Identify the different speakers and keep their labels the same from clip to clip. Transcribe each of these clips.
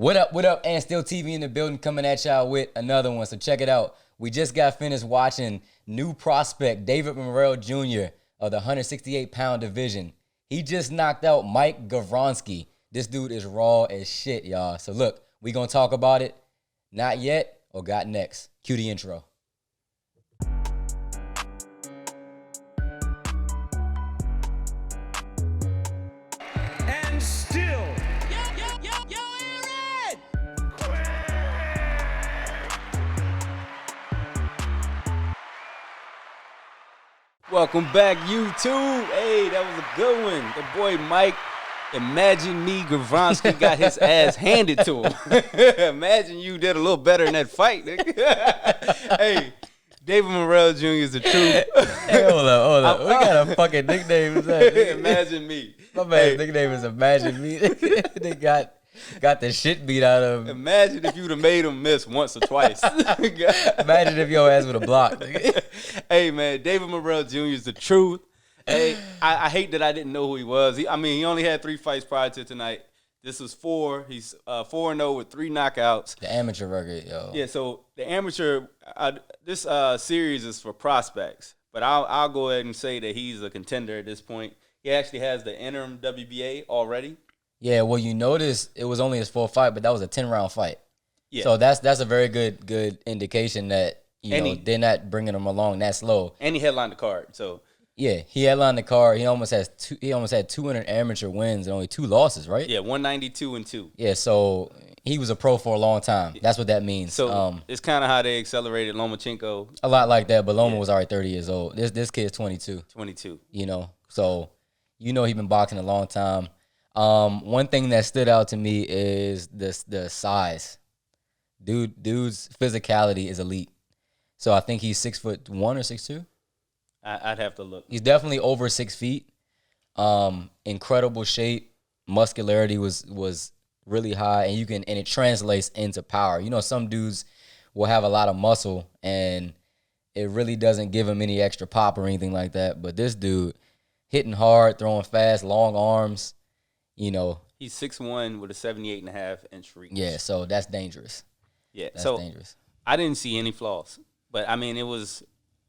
Speaker 1: What up, AndStilltv in the building, coming at y'all with another one. So check it out. We just got finished watching new prospect David Morrell Jr. of the 168-pound division. He just knocked out Mike Gavronski. This dude is raw as shit, y'all. So look, we gonna talk about it. Not yet or got next. Cue the intro.
Speaker 2: And still.
Speaker 3: Aaron!
Speaker 4: Welcome back, YouTube. Hey, that was a good one. The boy Mike, imagine me, Gavronski got his ass handed to him. Imagine you did a little better in that fight, nigga. Hey, David Morrell Jr. is the truth.
Speaker 1: Hey, hold up. What kind of fucking nickname is that?
Speaker 4: Imagine me.
Speaker 1: My man's nickname is Imagine Me. They got the shit beat out of him.
Speaker 4: Imagine if you'd have made him miss once or twice.
Speaker 1: Imagine if your ass would have blocked.
Speaker 4: Hey, man, David Morrell Jr. is the truth. Hey, I hate that I didn't know who he was. He only had 3 fights prior to tonight. This was 4. He's 4-0 with 3 knockouts.
Speaker 1: The amateur record, yo.
Speaker 4: Yeah, so the amateur, this series is for prospects. But I'll go ahead and say that he's a contender at this point. He actually has the interim WBA already.
Speaker 1: Yeah, well, you notice it was only his 4th fight, but that was a 10-round fight. Yeah. So that's a very good indication that they're not bringing him along that slow.
Speaker 4: And he headlined the card, so.
Speaker 1: Yeah, he headlined the card. He almost had 200 amateur wins and only 2 losses, right?
Speaker 4: Yeah, 192-2.
Speaker 1: Yeah, so he was a pro for a long time. That's what that means.
Speaker 4: So it's kind of how they accelerated Lomachenko.
Speaker 1: A lot like that, but Loma was already 30 years old. This kid's 22.
Speaker 4: 22.
Speaker 1: So he's been boxing a long time. One thing that stood out to me is the size. Dude's physicality is elite. So I think he's 6'1" or 6'2".
Speaker 4: I'd have to look.
Speaker 1: He's definitely over 6 feet. Incredible shape, muscularity was really high, and it translates into power. Some dudes will have a lot of muscle, and it really doesn't give him any extra pop or anything like that. But this dude, hitting hard, throwing fast, long arms. He's
Speaker 4: 6'1" with a 78.5-inch reach.
Speaker 1: Yeah, so that's dangerous.
Speaker 4: Yeah,
Speaker 1: that's dangerous.
Speaker 4: I didn't see any flaws, but it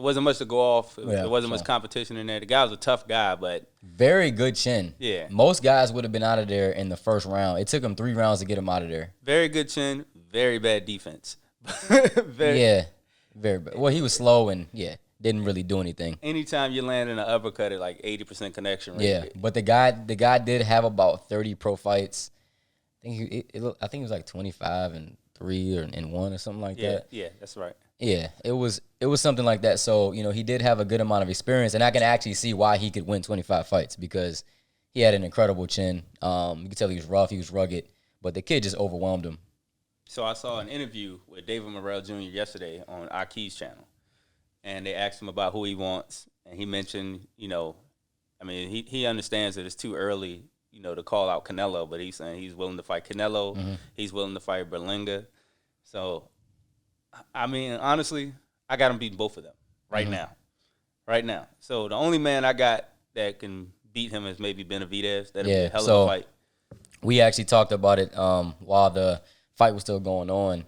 Speaker 4: wasn't much to go off. There wasn't much competition in there. The guy was a tough guy, but
Speaker 1: very good chin.
Speaker 4: Yeah,
Speaker 1: most guys would have been out of there in the first round. It took him 3 rounds to get him out of there.
Speaker 4: Very good chin, very bad defense.
Speaker 1: Very bad. Well, he was slow and didn't really do anything.
Speaker 4: Anytime you land in an uppercut at like 80% connection rate.
Speaker 1: Yeah, but the guy did have about 30 pro fights. I think he was like 25-3 and 1 or something like that.
Speaker 4: Yeah, that's right.
Speaker 1: Yeah, it was something like that. So, he did have a good amount of experience, and I can actually see why he could win 25 fights because he had an incredible chin. You could tell he was rough, he was rugged, but the kid just overwhelmed him.
Speaker 4: So I saw an interview with David Morrell Jr. yesterday on Aki's channel, and they asked him about who he wants, and he mentioned, he understands that it's too early, to call out Canelo, but he's saying he's willing to fight Canelo, he's willing to fight Berlanga. So, honestly, I got him beating both of them right now. So the only man I got that can beat him is maybe Benavidez. That'll be a hell of a fight.
Speaker 1: We actually talked about it while the fight was still going on,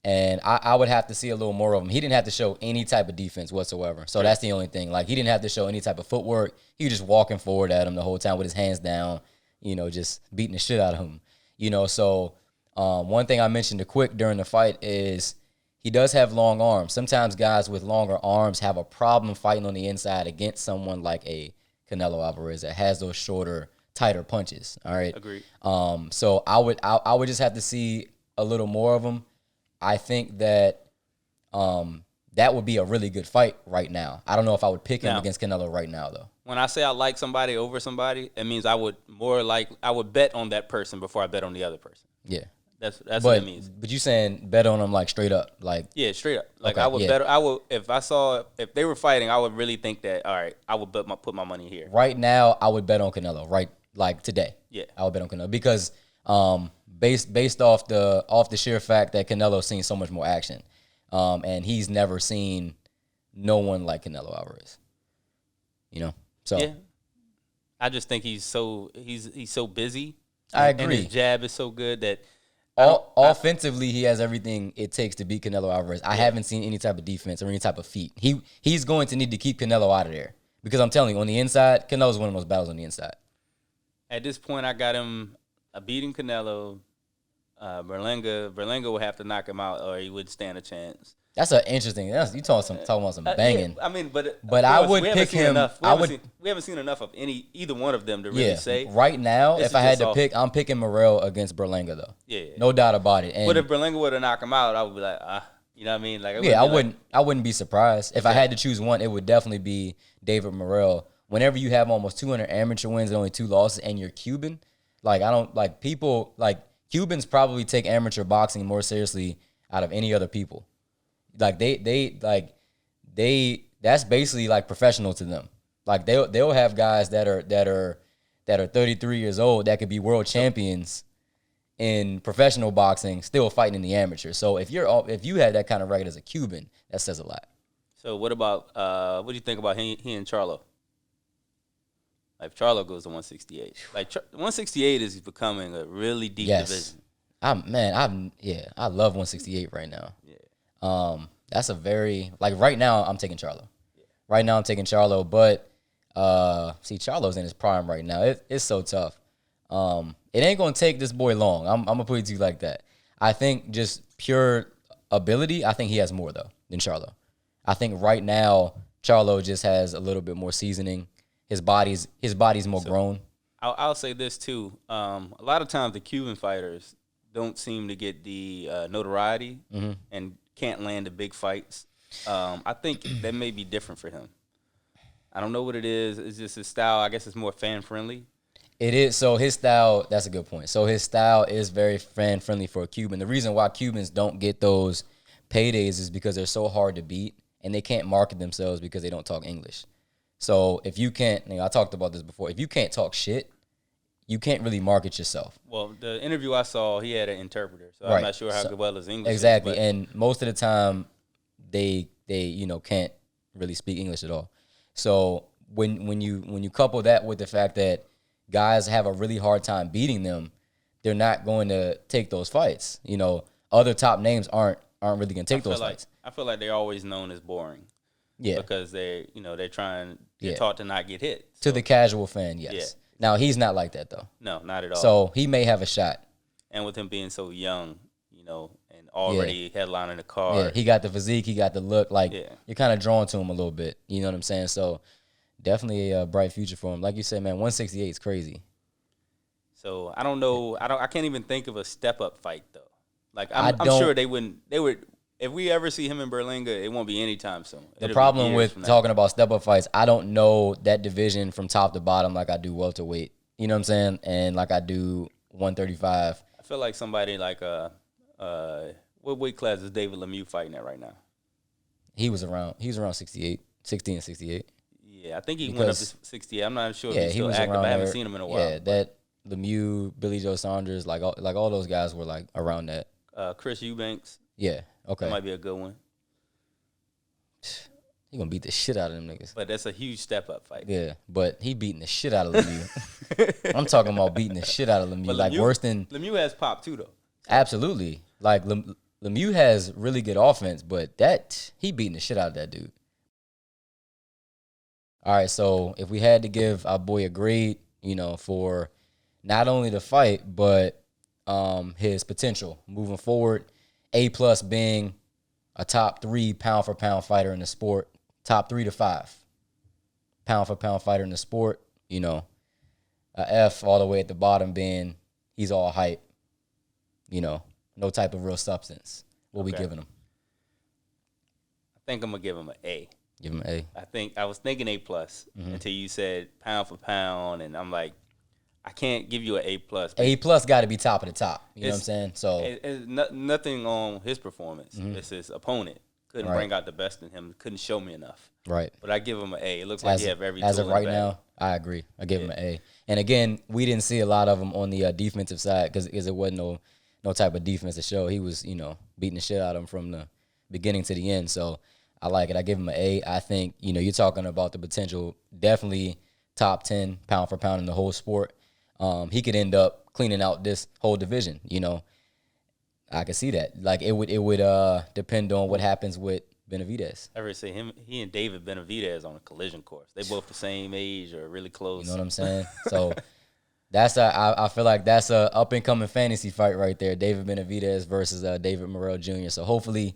Speaker 1: and I would have to see a little more of him. He didn't have to show any type of defense whatsoever. So that's the only thing. Like, he didn't have to show any type of footwork. He was just walking forward at him the whole time with his hands down, just beating the shit out of him. So one thing I mentioned to Quick during the fight is he does have long arms. Sometimes guys with longer arms have a problem fighting on the inside against someone like a Canelo Alvarez that has those shorter, tighter punches. All right.
Speaker 4: Agreed.
Speaker 1: So I would just have to see a little more of him. I think that that would be a really good fight right now. I don't know if I would pick him against Canelo right now though.
Speaker 4: When I say I like somebody over somebody, it means I would bet on that person before I bet on the other person.
Speaker 1: Yeah.
Speaker 4: That's what it means.
Speaker 1: But you saying bet on them like straight up, like
Speaker 4: straight up. Like
Speaker 1: okay,
Speaker 4: I would bet. I would if they were fighting, I would really think that all right, I would put my money here.
Speaker 1: Right now, I would bet on Canelo. Right, like today.
Speaker 4: Yeah,
Speaker 1: I would bet on Canelo because based off the sheer fact that Canelo's seen so much more action, and he's never seen no one like Canelo Alvarez. So
Speaker 4: yeah, I just think he's so busy.
Speaker 1: I agree.
Speaker 4: And his jab is so good that
Speaker 1: Offensively, he has everything it takes to beat Canelo Alvarez. I haven't seen any type of defense or any type of feat. He's going to need to keep Canelo out of there because I'm telling you, on the inside, Canelo's winning those battles on the inside.
Speaker 4: At this point, I got him beating Canelo. Berlanga would have to knock him out, or he would stand a chance.
Speaker 1: That's an interesting. You talking about some banging.
Speaker 4: Yeah, I mean, but
Speaker 1: I would pick him.
Speaker 4: We haven't seen enough of either one of them to really say.
Speaker 1: Right now, if I had to pick, I'm picking Morrell against Berlanga though.
Speaker 4: Yeah,
Speaker 1: no doubt about it. And
Speaker 4: but if Berlanga would have knocked him out, I would be like, you know what I mean? Like,
Speaker 1: I wouldn't be surprised if I had to choose one. It would definitely be David Morrell. Whenever you have almost 200 amateur wins and only 2 losses, and you're Cuban, like I don't like people like Cubans probably take amateur boxing more seriously out of any other people. Like that's basically like professional to them. Like they'll have guys that are 33 years old that could be world champions in professional boxing, still fighting in the amateur. So if you had that kind of record as a Cuban, that says a lot.
Speaker 4: So what about what do you think about he and Charlo? Like if Charlo goes to 168, like 168 is becoming a really deep division.
Speaker 1: I love 168 right now. Yeah. That's a very right now I'm taking Charlo. Yeah. Right now I'm taking Charlo, but Charlo's in his prime right now. It's so tough. It ain't gonna take this boy long. I'm gonna put it to you like that. I think just pure ability, I think he has more though than Charlo. I think right now Charlo just has a little bit more seasoning. His body's more grown.
Speaker 4: I'll say this too. A lot of times the Cuban fighters don't seem to get the notoriety and can't land the big fights. I think that may be different for him. I don't know what it is. It's just his style. I guess it's more fan-friendly.
Speaker 1: It is. So his style, that's a good point. So his style is very fan-friendly for a Cuban. The reason why Cubans don't get those paydays is because they're so hard to beat, and they can't market themselves because they don't talk English. So if you can't, I talked about this before, if you can't talk shit, you can't really market yourself.
Speaker 4: Well, the interview I saw, he had an interpreter, so I'm not sure how well his English
Speaker 1: exactly.
Speaker 4: is.
Speaker 1: And most of the time, they can't really speak English at all. So when you couple that with the fact that guys have a really hard time beating them, they're not going to take those fights. Other top names aren't really going to take those fights.
Speaker 4: I feel like they're always known as boring. Yeah. Because they're taught to not get hit.
Speaker 1: So. To the casual fan, yes. Yeah. Now, he's not like that, though.
Speaker 4: No, not at all.
Speaker 1: So, he may have a shot.
Speaker 4: And with him being so young, and already headlining the card.
Speaker 1: Yeah, he got the physique, he got the look. You're kind of drawn to him a little bit. You know what I'm saying? So, definitely a bright future for him. Like you said, man, 168 is crazy.
Speaker 4: So, I don't know. I can't even think of a step-up fight, though. Like, I'm sure they would. If we ever see him in Berlanga, it won't be anytime soon.
Speaker 1: The problem with talking about step-up fights, I don't know that division from top to bottom like I do welterweight. You know what I'm saying? And like I do 135.
Speaker 4: I feel like somebody like what weight class is David Lemieux fighting at right now?
Speaker 1: He was around 68, 60 and 68.
Speaker 4: Yeah, I think he went up to 68. I'm not sure if he's still active. I haven't seen him in a while.
Speaker 1: Yeah, that Lemieux, Billy Joe Saunders, like all those guys were like around that.
Speaker 4: Chris Eubanks.
Speaker 1: Yeah. Okay.
Speaker 4: That might be a good one.
Speaker 1: He gonna beat the shit out of them niggas.
Speaker 4: But that's a huge step-up fight.
Speaker 1: Yeah, but he beating the shit out of Lemieux. I'm talking about beating the shit out of Lemieux. Like worse than...
Speaker 4: Lemieux has pop too, though.
Speaker 1: Absolutely. Like Lemieux has really good offense, but he beating the shit out of that dude. All right, so if we had to give our boy a grade, for not only the fight, but his potential moving forward, A+ being a top 3 pound for pound fighter in the sport, top 3 to 5 pound for pound fighter in the sport, a F all the way at the bottom being he's all hype, no type of real substance. What we giving him?
Speaker 4: I think I'm gonna give him an A.
Speaker 1: Give him an A.
Speaker 4: I was thinking A+ until you said pound for pound, and I'm like, I can't give you an A+.
Speaker 1: A+ got to be top of the top. You know what I'm saying? So
Speaker 4: it's nothing on his performance. It's his opponent. Couldn't bring out the best in him. Couldn't show me enough.
Speaker 1: Right.
Speaker 4: But I give him an A. It looks like he have every tool
Speaker 1: as of
Speaker 4: in
Speaker 1: right
Speaker 4: the bag.
Speaker 1: now. I agree. I give him an A. And again, we didn't see a lot of him on the defensive side because it wasn't no type of defense to show. He was beating the shit out of him from the beginning to the end. So I like it. I give him an A. I think you're talking about the potential. Definitely top 10 pound for pound in the whole sport. He could end up cleaning out this whole division, I can see that. Like it would depend on what happens with Benavidez.
Speaker 4: I ever say he and David Benavidez on a collision course. They both the same age or really close.
Speaker 1: You know what I'm saying? So I feel like that's a up and coming fantasy fight right there. David Benavidez versus David Morrell Jr. So hopefully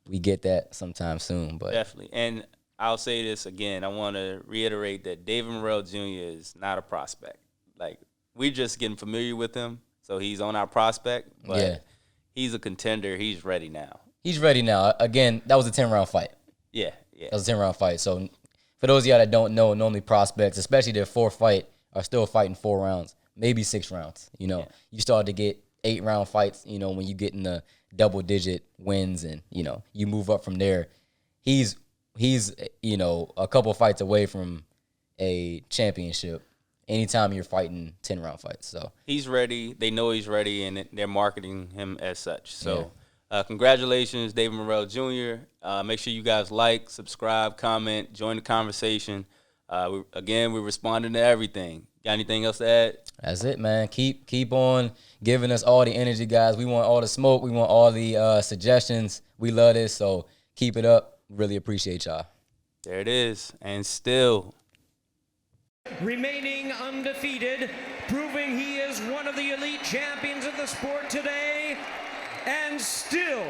Speaker 1: we get that sometime soon. But
Speaker 4: definitely. And I'll say this again. I want to reiterate that David Morrell Jr. is not a prospect. Like, we're just getting familiar with him, so he's on our prospect. But he's a contender. He's ready now.
Speaker 1: He's ready now. Again, that was a 10-round fight.
Speaker 4: Yeah.
Speaker 1: That was a 10-round fight. So for those of y'all that don't know, normally prospects, especially their fourth fight, are still fighting 4 rounds, maybe 6 rounds. You start to get 8-round fights, when you get in the double-digit wins and, you move up from there. He's a couple fights away from a championship anytime you're fighting 10-round fights. So
Speaker 4: he's ready. They know he's ready, and they're marketing him as such. So congratulations, David Morrell Jr. Make sure you guys like, subscribe, comment, join the conversation. We're responding to everything. Got anything else to add?
Speaker 1: That's it, man. Keep on giving us all the energy, guys. We want all the smoke. We want all the suggestions. We love this, so keep it up. Really appreciate y'all.
Speaker 4: There it is. And still
Speaker 2: remaining undefeated, proving he is one of the elite champions of the sport today, and still.